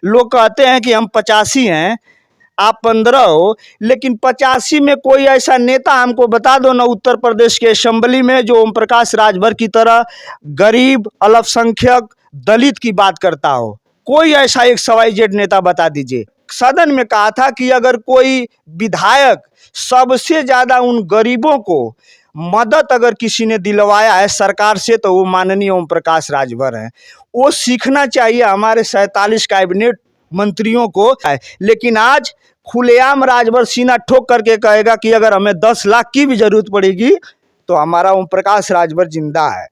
लोग कहते हैं कि हम 85 हैं, आप 15 हो, लेकिन 85 में कोई ऐसा नेता हमको बता दो ना उत्तर प्रदेश के असेंबली में जो ओम प्रकाश राजभर की तरह गरीब, अल्पसंख्यक, दलित की बात करता हो। कोई ऐसा एक XYZ नेता बता दीजिए। सदन में कहा था कि अगर कोई विधायक सबसे ज्यादा उन गरीबों को मदद अगर किसी ने दिलवाया है सरकार से तो वो माननीय ओम प्रकाश राजभर हैं। वो सीखना चाहिए हमारे 47 कैबिनेट मंत्रियों को। लेकिन आज खुलेआम राजभर सीना ठोक करके कहेगा कि अगर हमें 10 लाख की भी जरूरत पड़ेगी तो हमारा ओम प्रकाश राजभर जिंदा है।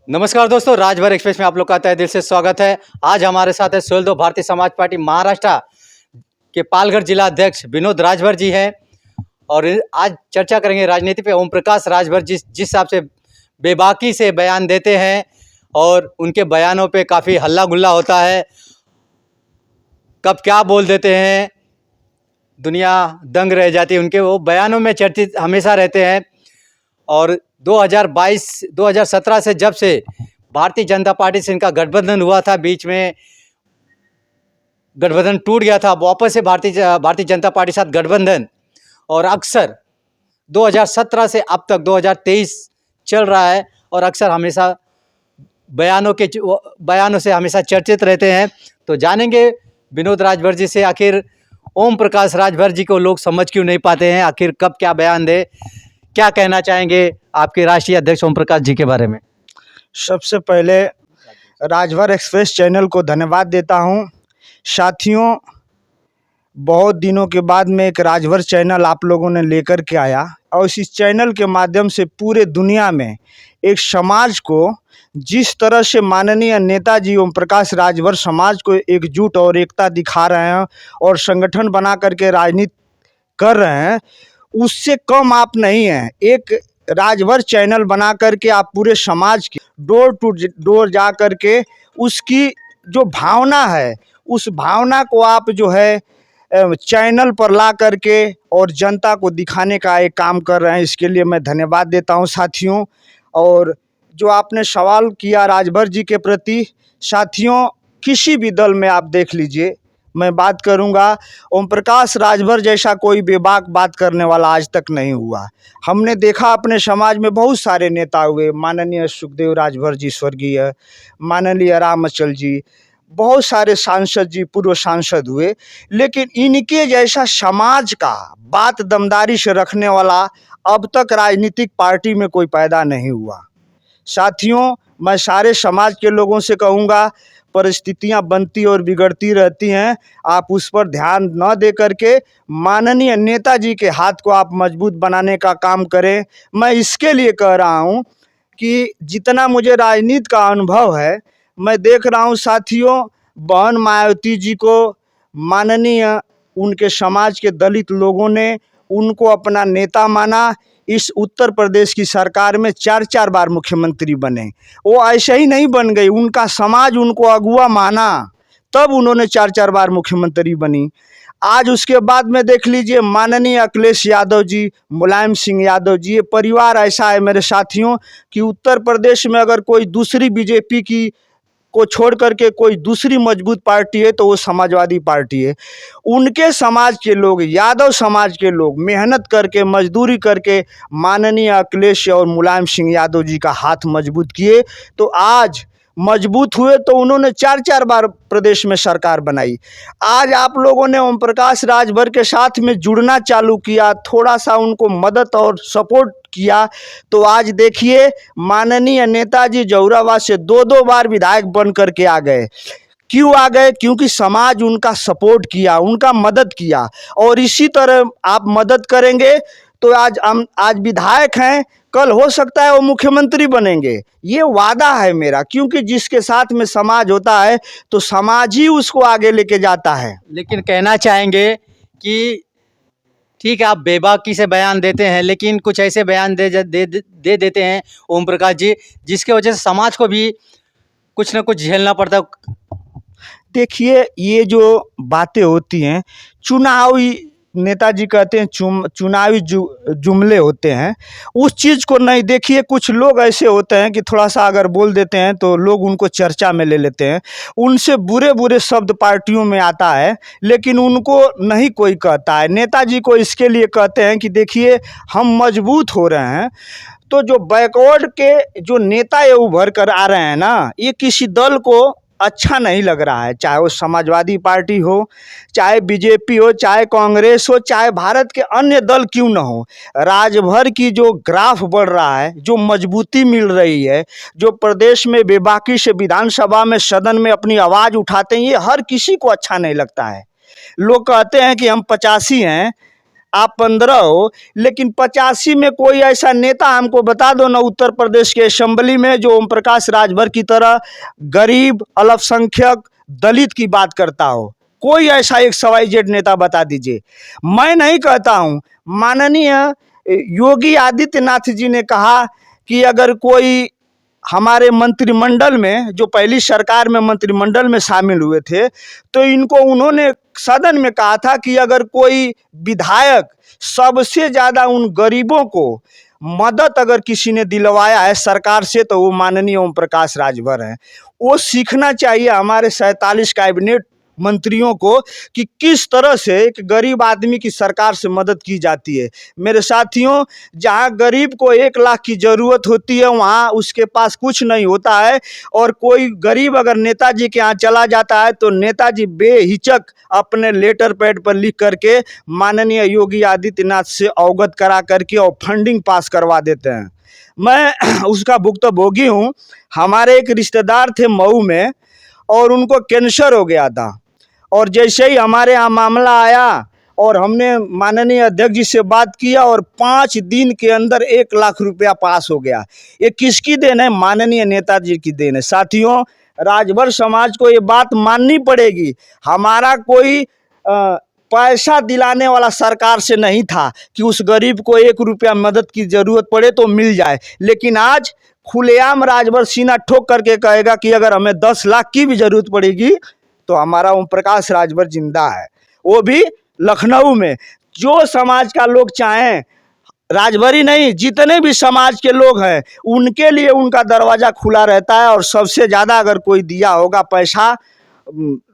नमस्कार दोस्तों, राजभर एक्सप्रेस में आप लोग का तहे दिल से स्वागत है। आज हमारे साथ है सोलदो भारतीय समाज पार्टी महाराष्ट्र के पालघर जिला अध्यक्ष विनोद राजभर जी हैं और आज चर्चा करेंगे राजनीति पे। ओम प्रकाश राजभर जिस हिसाब से बेबाकी से बयान देते हैं और उनके बयानों पे काफ़ी हल्ला गुल्ला होता है, कब क्या बोल देते हैं दुनिया दंग रह जाती है। उनके वो बयानों में चर्चित हमेशा रहते हैं। और 2017 से जब से भारतीय जनता पार्टी से इनका गठबंधन हुआ था, बीच में गठबंधन टूट गया था, वापस से भारतीय जनता पार्टी के साथ गठबंधन, और अक्सर 2017 से अब तक 2023 चल रहा है और अक्सर हमेशा बयानों से हमेशा चर्चित रहते हैं। तो जानेंगे विनोद राजभर जी से आखिर ओम प्रकाश राजभर जी को लोग समझ क्यों नहीं पाते हैं, आखिर कब क्या बयान दे, क्या कहना चाहेंगे आपके राष्ट्रीय अध्यक्ष ओम प्रकाश जी के बारे में। सबसे पहले राजभर एक्सप्रेस चैनल को धन्यवाद देता हूं। साथियों, बहुत दिनों के बाद में एक राजभर चैनल आप लोगों ने लेकर के आया और इस चैनल के माध्यम से पूरे दुनिया में एक समाज को जिस तरह से माननीय नेताजी ओम प्रकाश राजभर समाज को एकजुट और एकता दिखा रहे हैं और संगठन बना करके राजनीति कर रहे हैं, उससे कम आप नहीं हैं। एक राजभर चैनल बना करके आप पूरे समाज के डोर टू डोर जा करके उसकी जो भावना है उस भावना को आप जो है चैनल पर ला करके और जनता को दिखाने का एक काम कर रहे हैं। इसके लिए मैं धन्यवाद देता हूं साथियों। और जो आपने सवाल किया राजभर जी के प्रति, साथियों किसी भी दल में आप देख लीजिए, मैं बात करूंगा, ओम प्रकाश राजभर जैसा कोई बेबाक बात करने वाला आज तक नहीं हुआ। हमने देखा अपने समाज में बहुत सारे नेता हुए, माननीय सुखदेव राजभर जी स्वर्गीय, माननीय रामचल जी, बहुत सारे सांसद जी, पूर्व सांसद हुए, लेकिन इनके जैसा समाज का बात दमदारी से रखने वाला अब तक राजनीतिक पार्टी में कोई पैदा नहीं हुआ। साथियों, मैं सारे समाज के लोगों से कहूँगा, परिस्थितियां बनती और बिगड़ती रहती हैं, आप उस पर ध्यान न दे करके माननीय नेताजी के हाथ को आप मजबूत बनाने का काम करें। मैं इसके लिए कह रहा हूं कि जितना मुझे राजनीति का अनुभव है, मैं देख रहा हूं साथियों, बहन मायावती जी को माननीय उनके समाज के दलित लोगों ने उनको अपना नेता माना। इस उत्तर प्रदेश की सरकार में 4 बार मुख्यमंत्री बने। वो ऐसे ही नहीं बन गई, उनका समाज उनको अगुआ माना, तब उन्होंने 4 बार मुख्यमंत्री बनी। आज उसके बाद में देख लीजिए माननीय अखिलेश यादव जी, मुलायम सिंह यादव जी, ये परिवार ऐसा है मेरे साथियों कि उत्तर प्रदेश में अगर कोई दूसरी बीजेपी की को छोड़ करके कोई दूसरी मजबूत पार्टी है तो वो समाजवादी पार्टी है। उनके समाज के लोग, यादव समाज के लोग मेहनत करके, मजदूरी करके माननीय अखिलेश और मुलायम सिंह यादव जी का हाथ मजबूत किए, तो आज मजबूत हुए तो उन्होंने 4 बार प्रदेश में सरकार बनाई। आज आप लोगों ने ओम प्रकाश राजभर के साथ में जुड़ना चालू किया, थोड़ा सा उनको मदद और सपोर्ट किया, तो आज देखिए माननीय नेताजी जहुराबाद से 2 बार विधायक बन करके आ गए। क्यों आ गए? क्योंकि समाज उनका सपोर्ट किया, उनका मदद किया। और इसी तरह आप मदद करेंगे तो आज विधायक हैं, कल हो सकता है वो मुख्यमंत्री बनेंगे। ये वादा है मेरा, क्योंकि जिसके साथ में समाज होता है तो समाज ही उसको आगे लेके जाता है। लेकिन कहना चाहेंगे कि ठीक है, आप बेबाकी से बयान देते हैं, लेकिन कुछ ऐसे बयान दे देते हैं ओम प्रकाश जी जिसके वजह से समाज को भी कुछ ना कुछ झेलना पड़ता है। देखिए, ये जो बातें होती हैं, चुनावी नेताजी कहते हैं चुनावी जुमले होते हैं, उस चीज़ को नहीं। देखिए कुछ लोग ऐसे होते हैं कि थोड़ा सा अगर बोल देते हैं तो लोग उनको चर्चा में ले लेते हैं, उनसे बुरे बुरे शब्द पार्टियों में आता है, लेकिन उनको नहीं कोई कहता है। नेताजी को इसके लिए कहते हैं कि देखिए हम मजबूत हो रहे हैं। तो जो बैकवर्ड के जो नेता ये उभर कर आ रहे हैं ना, ये किसी दल को अच्छा नहीं लग रहा है, चाहे वो समाजवादी पार्टी हो, चाहे बीजेपी हो, चाहे कांग्रेस हो, चाहे भारत के अन्य दल क्यों न हो। राजभर की जो ग्राफ बढ़ रहा है, जो मजबूती मिल रही है, जो प्रदेश में बेबाकी से विधानसभा में सदन में अपनी आवाज़ उठाते हैं, ये हर किसी को अच्छा नहीं लगता है। लोग कहते हैं कि हम 85 हैं, आप 15 हो, लेकिन 85 में कोई ऐसा नेता हमको बता दो ना उत्तर प्रदेश के असेंबली में जो ओम प्रकाश राजभर की तरह गरीब, अल्पसंख्यक, दलित की बात करता हो। कोई ऐसा एक XYZ नेता बता दीजिए। मैं नहीं कहता हूँ, माननीय योगी आदित्यनाथ जी ने कहा कि अगर कोई हमारे मंत्रिमंडल में, जो पहली सरकार में मंत्रिमंडल में शामिल हुए थे, तो इनको उन्होंने सदन में कहा था कि अगर कोई विधायक सबसे ज़्यादा उन गरीबों को मदद अगर किसी ने दिलवाया है सरकार से तो वो माननीय ओम प्रकाश राजभर हैं। वो सीखना चाहिए हमारे 47 कैबिनेट मंत्रियों को कि किस तरह से एक गरीब आदमी की सरकार से मदद की जाती है। मेरे साथियों, जहाँ गरीब को 1 लाख की ज़रूरत होती है वहाँ उसके पास कुछ नहीं होता है, और कोई गरीब अगर नेताजी के यहाँ चला जाता है तो नेताजी बेहिचक अपने लेटर पैड पर लिख करके माननीय योगी आदित्यनाथ से अवगत करा करके और फंडिंग पास करवा देते हैं। मैं उसका भुक्तभोगी हूँ। हमारे एक रिश्तेदार थे मऊ में, और उनको कैंसर हो गया था, और जैसे ही हमारे यहाँ मामला आया और हमने माननीय अध्यक्ष जी से बात किया और 5 दिन के अंदर 1 लाख रुपया पास हो गया। ये किसकी देन है? माननीय नेताजी की देन है। साथियों, राजभर समाज को ये बात माननी पड़ेगी। हमारा कोई पैसा दिलाने वाला सरकार से नहीं था कि उस गरीब को 1 रुपया मदद की ज़रूरत पड़े तो मिल जाए, लेकिन आज खुलेआम राजभर सीना ठोक करके कहेगा कि अगर हमें 10 लाख की भी ज़रूरत पड़ेगी तो हमारा ओम प्रकाश राजभर जिंदा है, वो भी लखनऊ में। जो समाज का लोग चाहें, राजभर ही नहीं जितने भी समाज के लोग हैं उनके लिए उनका दरवाज़ा खुला रहता है, और सबसे ज़्यादा अगर कोई दिया होगा पैसा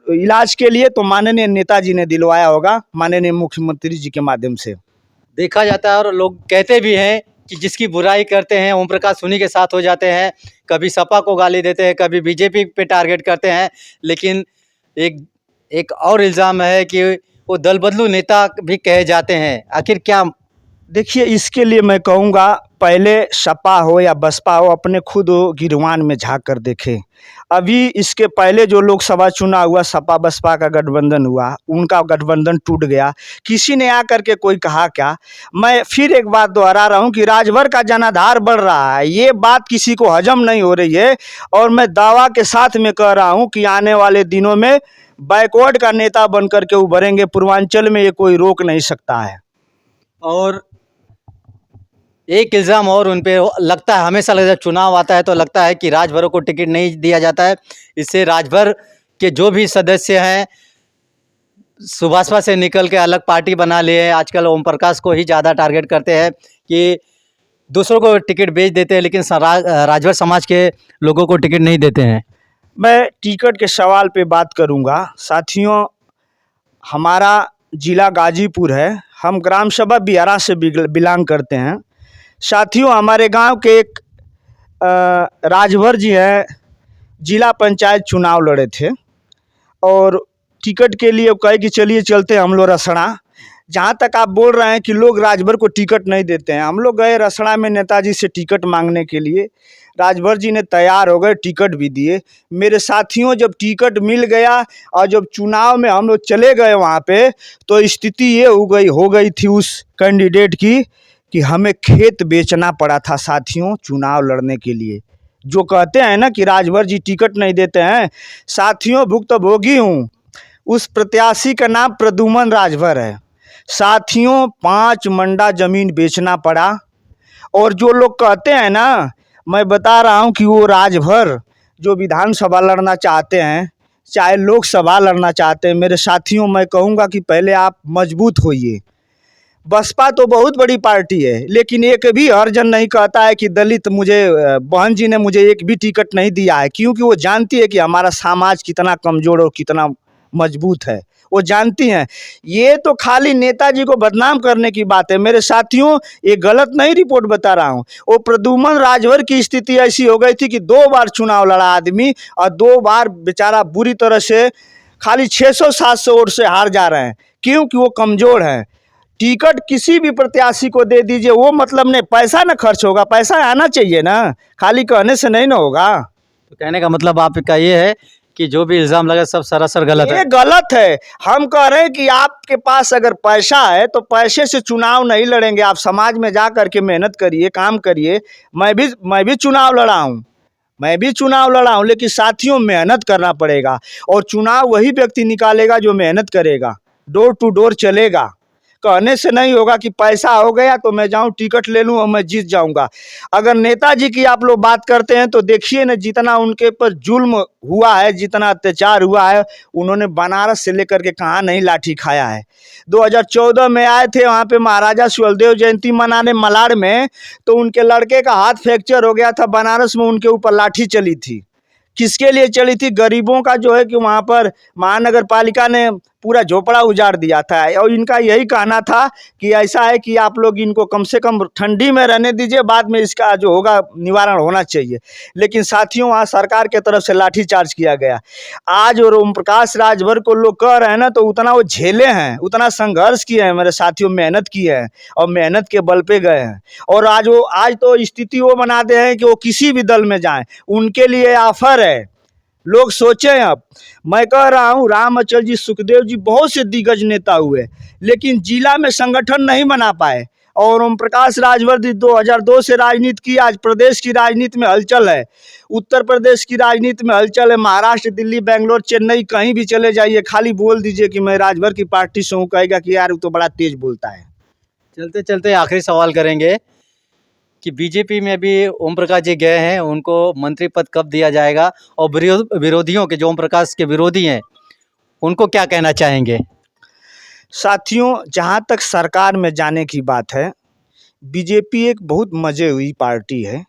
इलाज के लिए तो माननीय नेताजी ने दिलवाया होगा, माननीय मुख्यमंत्री जी के माध्यम से। देखा जाता है और लोग कहते भी हैं कि जिसकी बुराई करते हैं ओम प्रकाश उन्हीं के साथ हो जाते हैं। कभी सपा को गाली देते हैं, कभी बीजेपी पे टारगेट करते हैं, लेकिन एक और इल्ज़ाम है कि वो दल बदलू नेता भी कहे जाते हैं। आखिर क्या? देखिए, इसके लिए मैं कहूँगा पहले सपा हो या बसपा हो अपने खुद गिरवान में झांक कर देखें। अभी इसके पहले जो लोकसभा चुनाव हुआ, सपा बसपा का गठबंधन हुआ, उनका गठबंधन टूट गया। किसी ने आकर के कोई कहा क्या? मैं फिर एक बात दोहरा रहा हूँ कि राजभर का जनाधार बढ़ रहा है, ये बात किसी को हजम नहीं हो रही है, और मैं दावा के साथ में कह रहा हूँ कि आने वाले दिनों में बैकवर्ड का नेता बनकर के उभरेंगे पूर्वांचल में, ये कोई रोक नहीं सकता है। और एक इल्ज़ाम और उन पे लगता है, हमेशा लगता है चुनाव आता है तो लगता है कि राजभरों को टिकट नहीं दिया जाता है। इससे राजभर के जो भी सदस्य हैं सुभाषपा से निकल के अलग पार्टी बना लिए हैं। आजकल ओम प्रकाश को ही ज़्यादा टारगेट करते हैं कि दूसरों को टिकट बेच देते हैं, लेकिन राजभर समाज के लोगों को टिकट नहीं देते हैं। मैं टिकट के सवाल पे बात करूंगा। साथियों, हमारा ज़िला गाजीपुर है, हम ग्राम सभा बिहारा से बिलोंग करते हैं। साथियों, हमारे गांव के एक राजभर जी हैं, जिला पंचायत चुनाव लड़े थे और टिकट के लिए कहे कि चलिए चलते हैं हम लोग रसड़ा। जहाँ तक आप बोल रहे हैं कि लोग राजभर को टिकट नहीं देते हैं, हम लोग गए रसड़ा में नेताजी से टिकट मांगने के लिए। राजभर जी ने तैयार हो गए, टिकट भी दिए। मेरे साथियों, जब टिकट मिल गया और जब चुनाव में हम लोग चले गए वहाँ पे, तो स्थिति ये हो गई थी उस कैंडिडेट की कि हमें खेत बेचना पड़ा था साथियों चुनाव लड़ने के लिए। जो कहते हैं ना कि राजभर जी टिकट नहीं देते हैं, साथियों भुक्तभोगी हूँ। उस प्रत्याशी का नाम प्रद्युमन राजभर है। साथियों, 5 मंडा ज़मीन बेचना पड़ा। और जो लोग कहते हैं ना, मैं बता रहा हूँ कि वो राजभर जो विधानसभा लड़ना चाहते हैं, चाहे लोकसभा लड़ना चाहते हैं, मेरे साथियों, मैं कहूँगा कि पहले आप मजबूत होइए। बसपा तो बहुत बड़ी पार्टी है, लेकिन एक भी हरिजन नहीं कहता है कि दलित बहन जी ने मुझे एक भी टिकट नहीं दिया है, क्योंकि वो जानती है कि हमारा समाज कितना कमज़ोर और कितना मजबूत है। वो जानती हैं। ये तो खाली नेताजी को बदनाम करने की बात है। मेरे साथियों, ये गलत नहीं रिपोर्ट बता रहा हूँ। वो प्रद्युमन राजभर की स्थिति ऐसी हो गई थी कि 2 बार चुनाव लड़ा आदमी और 2 बार बेचारा बुरी तरह से खाली 600-700 वोट से हार जा रहे हैं, क्योंकि वो कमज़ोर हैं। टिकट किसी भी प्रत्याशी को दे दीजिए, वो मतलब नहीं, पैसा ना खर्च होगा, पैसा आना चाहिए ना, खाली कहने से नहीं ना होगा। तो कहने का मतलब आपका ये है कि जो भी इल्ज़ाम लगा सब सरासर गलत ये है। गलत है। हम कह रहे हैं कि आपके पास अगर पैसा है तो पैसे से चुनाव नहीं लड़ेंगे। आप समाज में जा करके मेहनत करिए, काम करिए। मैं भी चुनाव लड़ा हूँ, लेकिन साथियों, मेहनत करना पड़ेगा और चुनाव वही व्यक्ति निकालेगा जो मेहनत करेगा, डोर टू डोर चलेगा। कहने से नहीं होगा कि पैसा हो गया तो मैं जाऊं टिकट ले लूं और मैं जीत जाऊंगा। अगर नेताजी की आप लोग बात करते हैं तो देखिए ना, जितना उनके पर जुल्म हुआ है, जितना अत्याचार हुआ है, उन्होंने बनारस से लेकर के कहाँ नहीं लाठी खाया है। 2014 में आए थे वहाँ पे महाराजा सुहेलदेव जयंती मनाने मलाड में, तो उनके लड़के का हाथ फ्रैक्चर हो गया था। बनारस में उनके ऊपर लाठी चली थी। किसके लिए चली थी? गरीबों का जो है कि वहाँ पर महानगर पालिका ने पूरा झोपड़ा उजाड़ दिया था और इनका यही कहना था कि ऐसा है कि आप लोग इनको कम से कम ठंडी में रहने दीजिए, बाद में इसका जो होगा निवारण होना चाहिए। लेकिन साथियों, वहाँ सरकार के तरफ से लाठीचार्ज किया गया। आज और ओम प्रकाश राजभर को लोग कह रहे हैं ना, तो उतना वो झेले हैं, उतना संघर्ष किए हैं मेरे साथियों, मेहनत की है और मेहनत के बल पे गए हैं। और आज तो स्थिति वो बना दे हैं कि वो किसी भी दल में जाएं, उनके लिए ऑफर है। लोग सोचें। अब मैं कह रहा हूँ, राम अचल जी, सुखदेव जी, बहुत से दिग्गज नेता हुए, लेकिन जिला में संगठन नहीं बना पाए। और ओम प्रकाश राजभर जी 2002 से राजनीति की, आज प्रदेश की राजनीति में हलचल है, उत्तर प्रदेश की राजनीति में हलचल है। महाराष्ट्र, दिल्ली, बेंगलोर, चेन्नई, कहीं भी चले जाइए, खाली बोल दीजिए कि मैं राजभर की पार्टी से हूँ, कहेगा कि यार वो तो बड़ा तेज बोलता है। चलते चलते आखिरी सवाल करेंगे कि बीजेपी में भी ओम प्रकाश जी गए हैं, उनको मंत्री पद कब दिया जाएगा? और विरोधियों के, जो ओम प्रकाश के विरोधी हैं, उनको क्या कहना चाहेंगे? साथियों, जहाँ तक सरकार में जाने की बात है, बीजेपी एक बहुत मजे हुई पार्टी है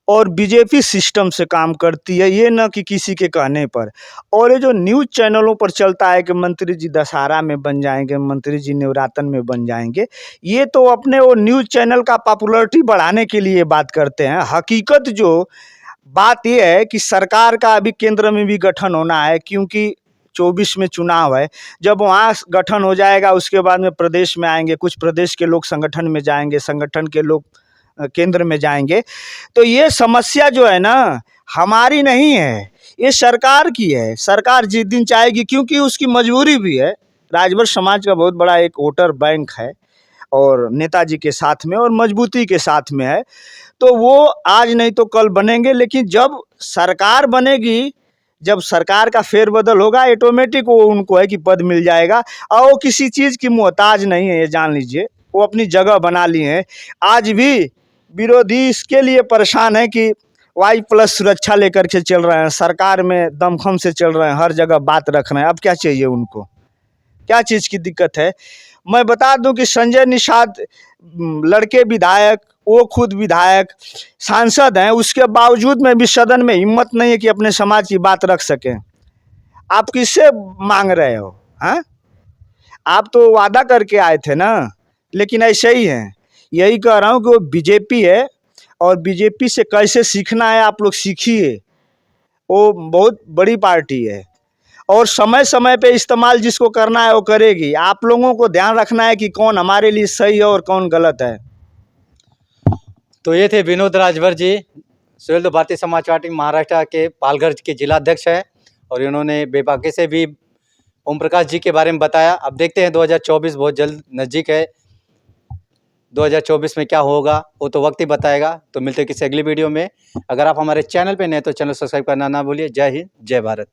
और बीजेपी सिस्टम से काम करती है, ये न कि किसी के कहने पर। और ये जो न्यूज़ चैनलों पर चलता है कि मंत्री जी दशहरा में बन जाएंगे, मंत्री जी नवरात्र में बन जाएंगे, ये तो अपने वो न्यूज़ चैनल का पॉपुलैरिटी बढ़ाने के लिए बात करते हैं। हकीकत जो बात ये है कि सरकार का अभी केंद्र में भी गठन होना है, क्योंकि 24 में चुनाव है। जब वहाँ गठन हो जाएगा, उसके बाद में प्रदेश में आएंगे, कुछ प्रदेश के लोग संगठन में जाएंगे, संगठन के लोग केंद्र में जाएंगे। तो ये समस्या जो है ना, हमारी नहीं है, ये सरकार की है। सरकार जिस दिन चाहेगी, क्योंकि उसकी मजबूरी भी है। राजभर समाज का बहुत बड़ा एक वोटर बैंक है और नेताजी के साथ में और मजबूती के साथ में है, तो वो आज नहीं तो कल बनेंगे। लेकिन जब सरकार बनेगी, जब सरकार का फेरबदल होगा, ऑटोमेटिक वो उनको है कि पद मिल जाएगा और वो किसी चीज़ की मोहताज नहीं है, ये जान लीजिए। वो अपनी जगह बना लिए हैं। आज भी विरोधी इसके लिए परेशान है कि Y+ सुरक्षा लेकर के चल रहे हैं, सरकार में दमखम से चल रहे हैं, हर जगह बात रख रहे हैं। अब क्या चाहिए उनको? क्या चीज़ की दिक्कत है? मैं बता दूं कि संजय निषाद लड़के विधायक, वो खुद विधायक, सांसद हैं, उसके बावजूद में भी सदन में हिम्मत नहीं है कि अपने समाज की बात रख सकें। आप किससे मांग रहे हो? हाँ, आप तो वादा करके आए थे ना। लेकिन ऐसे ही हैं। यही कह रहा हूँ कि वो बीजेपी है और बीजेपी से कैसे सीखना है आप लोग सीखिए। वो बहुत बड़ी पार्टी है और समय समय पे इस्तेमाल जिसको करना है वो करेगी। आप लोगों को ध्यान रखना है कि कौन हमारे लिए सही है और कौन गलत है। तो ये थे विनोद राजभर जी, सुहेलदेव भारतीय समाज पार्टी महाराष्ट्र के पालघर के जिलाध्यक्ष हैं, और इन्होंने बेबाकी से भी ओम प्रकाश जी के बारे में बताया। अब देखते हैं 2024 बहुत जल्द नज़दीक है, 2024 में क्या होगा वो तो वक्त ही बताएगा। तो मिलते हैं किसी अगली वीडियो में। अगर आप हमारे चैनल पे नए तो चैनल सब्सक्राइब करना ना भूलिए। जय हिंद, जय भारत।